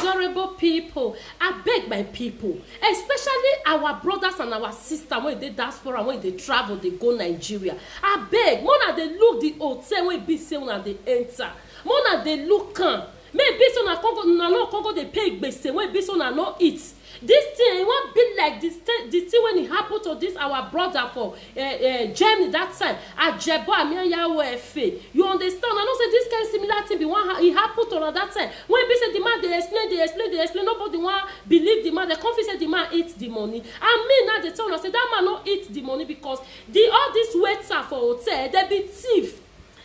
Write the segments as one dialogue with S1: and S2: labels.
S1: adorable people. I beg my people, especially our brothers and our sisters when they diaspora, when they travel, they go Nigeria. I beg, more than they look the hotel when be say when they enter. More than they look maybe so na Congo, no Congo they pay gbese when be so na no eat. This thing, it won't be like this thing when it happened to this our brother for Germany that time. Ajebo Amiyawo Efe. You understand? I know say this kind of similar thing be one it happened to that time. When be say the man they explain, nobody want believe the man. They confess say the man eats the money. And me now they tell us say that man no eat the money because all this waiter for hotel they be thief.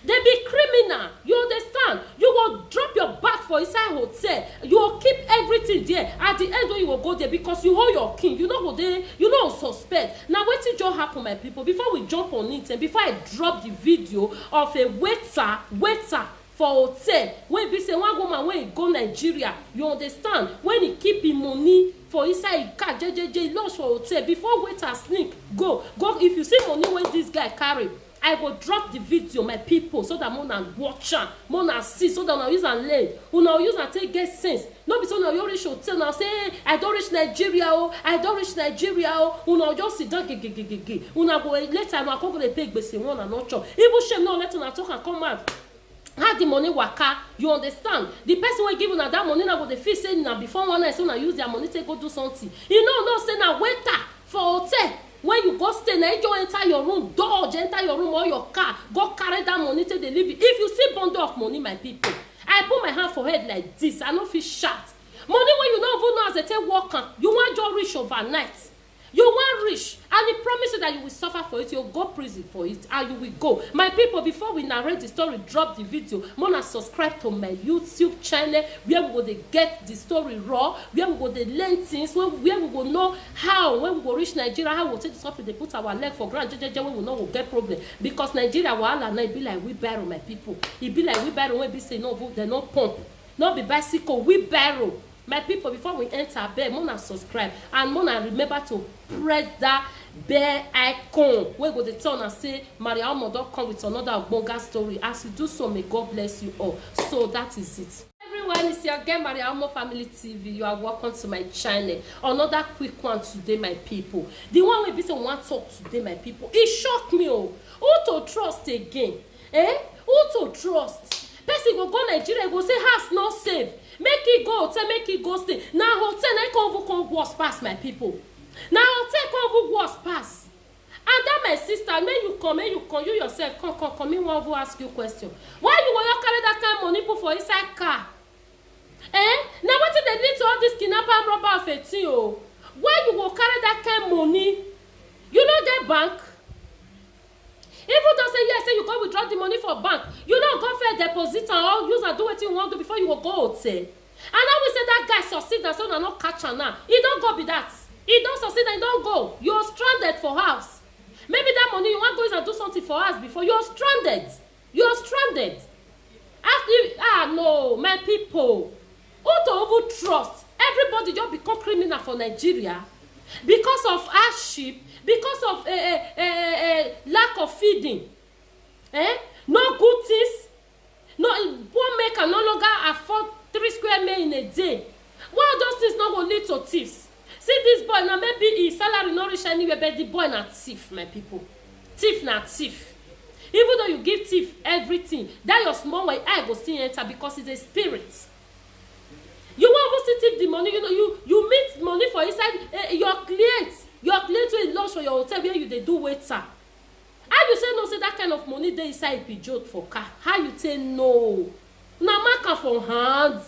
S1: They be criminal. You understand? You will drop your bag for inside hotel. You will keep everything there. At the end, you will go there because you hold your king. You know what they, you know suspect. Now, what did just happen, my people? Before we jump on it and before I drop the video of a waiter for hotel, when we say one woman when he go Nigeria, you understand? When he keep him money for inside car, launch for hotel before waiter sneak go. If you see money when this guy carry. I will drop the video, my people, so that Mona watch am, Mona see, so that Una use and learn. Una use and take get sense. No be so now you reach hotel now say I don't reach Nigeria I don't reach Nigeria Una just sit down Una go later Una come go dey pay gbese one and not chop. Even shame no let Una talk and come out. How the money waka, you understand? The person will give you that money now go dey feel say na before one night so na use their money take go do something. You know no say na waiter for hotel. When you go stay, now you enter your room, dodge, enter your room or your car, go carry that money till they leave it. If you see bundle of money, my people, I put my hand for head like this, I no feel shout. Money when you don't even know as they take work on, you want your rich overnight. You want rich, and he promises that you will suffer for it, you'll go prison for it, and you will go. My people, before we narrate the story, drop the video. Mona subscribe to my YouTube channel, where we go to get the story raw, where we go to learn things, where we go know how, when we go reach Nigeria, how we'll take the stuff, they put our leg for ground, when we know we'll get problem. Because Nigeria, wahala, it be like wheelbarrow, my people. It be like wheelbarrow when we say no, they no pump, no be bicycle, wheelbarrow. My people, before we enter bed, Mona subscribe and Mona remember to press that bell icon. We go to turn and say Mariaomo don come with another Ogbonga story. As you do so, may God bless you all. So that is it. Everyone is here again, Mariaomo Family TV. You are welcome to my channel. Another quick one today, my people. The one we be saying want talk today, my people. It shocked me. Oh, who to trust again? Who to trust? Person go Nigeria, go say house not safe. Make it go hotel, make it go stay. Now hotel I come worse pass, my people. Now hotel come worse pass. And that my sister, you yourself come. Me want to ask you a question. Why you want to carry that kind of money put for inside car? Now what did they lead to all this kidnapper robber of a thing? Why you will carry that kind of money? You know that bank? Even though say yes, say you go withdraw the money for bank, you know go for a deposit and all use and do what you want to do before you will go hotel. And now we say that guy succeed and so not catch her now. He don't go be that. He don't succeed and he don't go. You're stranded for house. Maybe that money you want to go and do something for us before you're stranded. You're stranded. After no, my people. Who to over trust? Everybody just become criminal for Nigeria because of hardship. Because of lack of feeding, no good things, no poor man can no longer afford 3 square meal in a day. Why those things not go lead to thieves? See this boy now, maybe his salary not reach anywhere, but the boy not thief, my people. Thief not thief. Even though you give thief everything, that your small way I go still enter because it's a spirit. You want to thief the money, you know, you meet money for inside your clients. Your client will launch for your hotel where you they do waiter. How you say no? Say that kind of money they inside be joke for car. How you say no? Na mark for hand.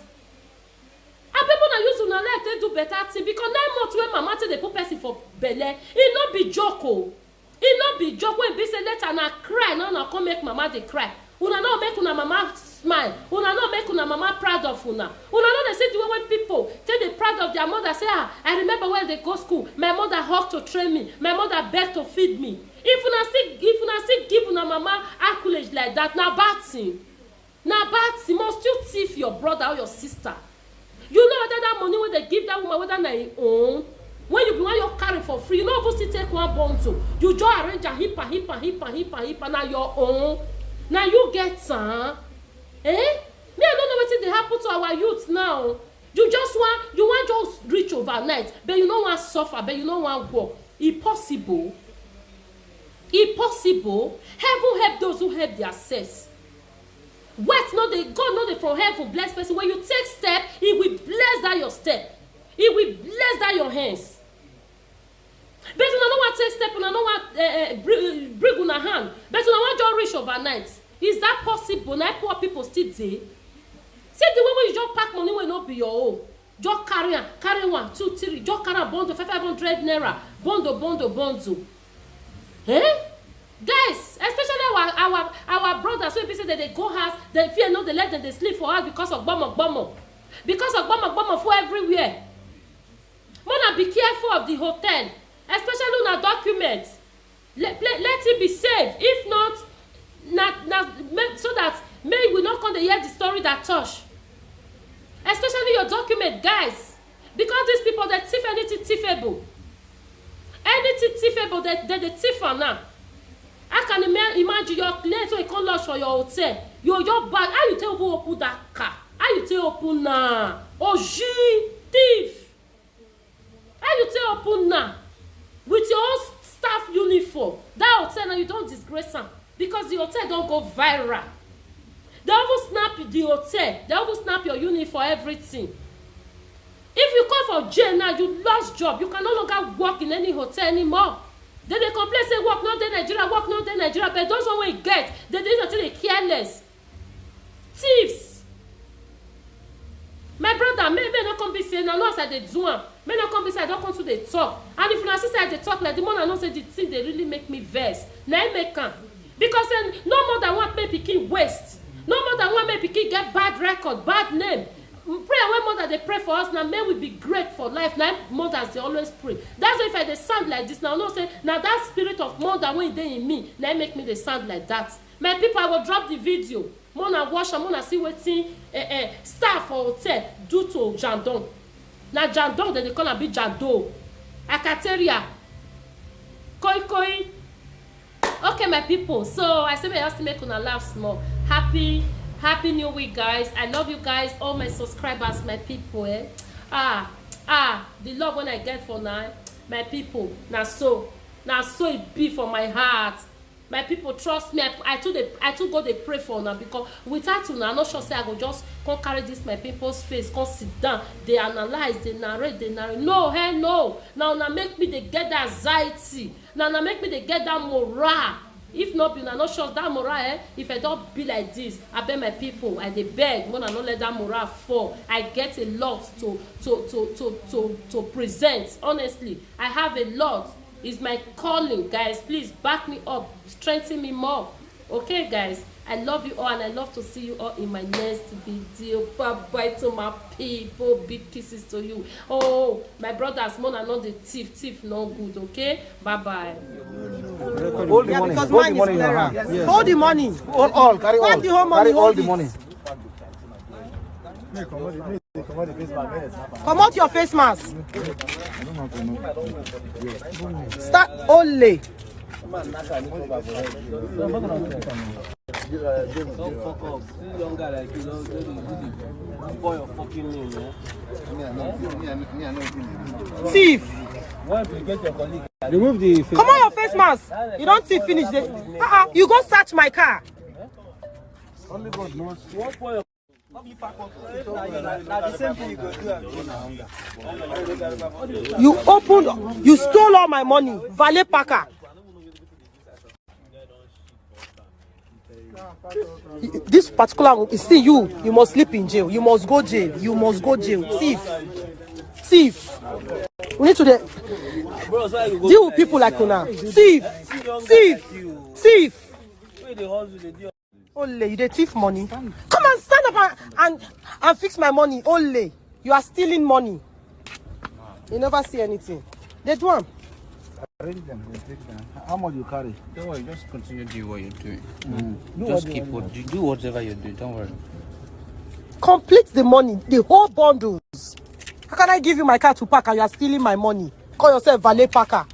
S1: And people na use una like they do better thing because 9 months when mama say they put person for belle, it not be joke oh. It not be joke when be say later na cry now na come make mama they cry. Una no make una mama smile. Una no make una mama proud of una. Una no they say the way when people say they proud of their mother say I remember when they go school my mother hug to train me, my mother beg to feed me. If una still give una mama accolade like that, na bad thing. Na bad thing. Must you thief your brother or your sister? You know whether that money when they give that woman whether na im own. When you carry for free, you know if you take one bundle, you just arrange a hip na your own. Now you get some. Me I don't know what they happen to our youth now. You want just reach overnight, but you no want suffer, but you no want work. Impossible. Impossible. Heaven help those who help themselves. Wait, no, God no dey from heaven bless person. When you take step, he will bless that your step. He will bless that your hands. But you no want take step, you no want bring una hand. But you no want just reach overnight. Is that possible? Now poor people still dey. See the way when you just pack money when not be your own. Just carry 1, 2, 3. Just carry a bundle 500 naira. Bundle. Eh? Guys, especially our brothers, when people say that they go house, they fear no, they let them they sleep for house because of bomo. Because of bomo for everywhere. Mona, be careful of the hotel, especially on a document. Let it be safe. If not, so that maybe we not come to hear the story that touch. Especially your document, guys. Because these people, they thief anything thiefable. Anything thiefable, they thief for now. I can imagine your client so you can't lodge for your hotel. Your bag. How you tell who open that car? How you tell open now? Oh, thief. How you tell open now? With your own staff uniform. That hotel, now you don't disgrace them. Because the hotel don't go viral. They will snap the hotel. They will snap your uniform, everything. If you come from jail now, you lost job. You can no longer work in any hotel anymore. Then they complain, say, work not in Nigeria, work not in Nigeria. But those one we get, they did until they careless. Thieves. My brother, may not come be saying, I know as I dey do am. May not come be saying, I don't come to the talk. And if you see I dey talk, like the more I know say the thing, they really make me vex. Now I make am. Because no more than one make pikin waste. No more than one make pikin get bad record, bad name. Prayer when mother they pray for us now, may we be great for life. Now mothers they always pray. That's why if I they sound like this now, no say now that spirit of mother when they in me, now make me they sound like that. My people, I will drop the video. Mona watch and mona see wetin staff for hotel do to Jandon. Now Jandon they call am be Jando. Akateria. Koi. Okay, my people, so I say I have to make una laugh small. Happy new week, guys. I love you guys, all my subscribers, my people. The love when I get for now, my people. Now so it be for my heart. My people, trust me. I too go they pray for now, because without you, I'm not sure say I go just come carry this my people's face, come sit down, they analyze, they narrate. No, hey, no. Now make me they get that anxiety. Now make me they get that morale. If not be not sure that morale, if I don't be like this, I beg my people, I they beg, when I not let that morale fall. I get a lot to present. Honestly, I have a lot. It's my calling, guys. Please back me up, strengthen me more. Okay, guys. I love you all, and I love to see you all in my next video. Bye to my people. Big kisses to you. Oh, my brothers, Mona not the thief no good. Okay, bye.
S2: Hold the money. Because hold the money in your hand. Yes. Hold the money. All carry all. The whole money. Carry all the money. Come out your face mask. Start only.
S3: Don't fuck up. See young guy like you, don't spoil your fucking name, man.
S2: Thief.
S3: Why if you get your colleague?
S2: Remove the face. Come on your face mask. You don't see finish the. You go search my car.
S3: Only God knows. You want spoil your.
S2: You opened. You stole all my money. Valet Packer. This particular is still you. You must sleep in jail. You must go jail. You must go jail. Thief. We need to deal with people like Una. Thief. Ole, you dey thief money. Come and stand up and fix my money. Ole, you are stealing money. You never see anything. They do them.
S4: Arrange them, they take them. How much you carry?
S5: Don't worry, just continue doing what you're doing. Just keep what you do, whatever you're doing. Don't worry.
S2: Complete the money, the whole bundles. How can I give you my car to pack and you are stealing my money? Call yourself valet packer.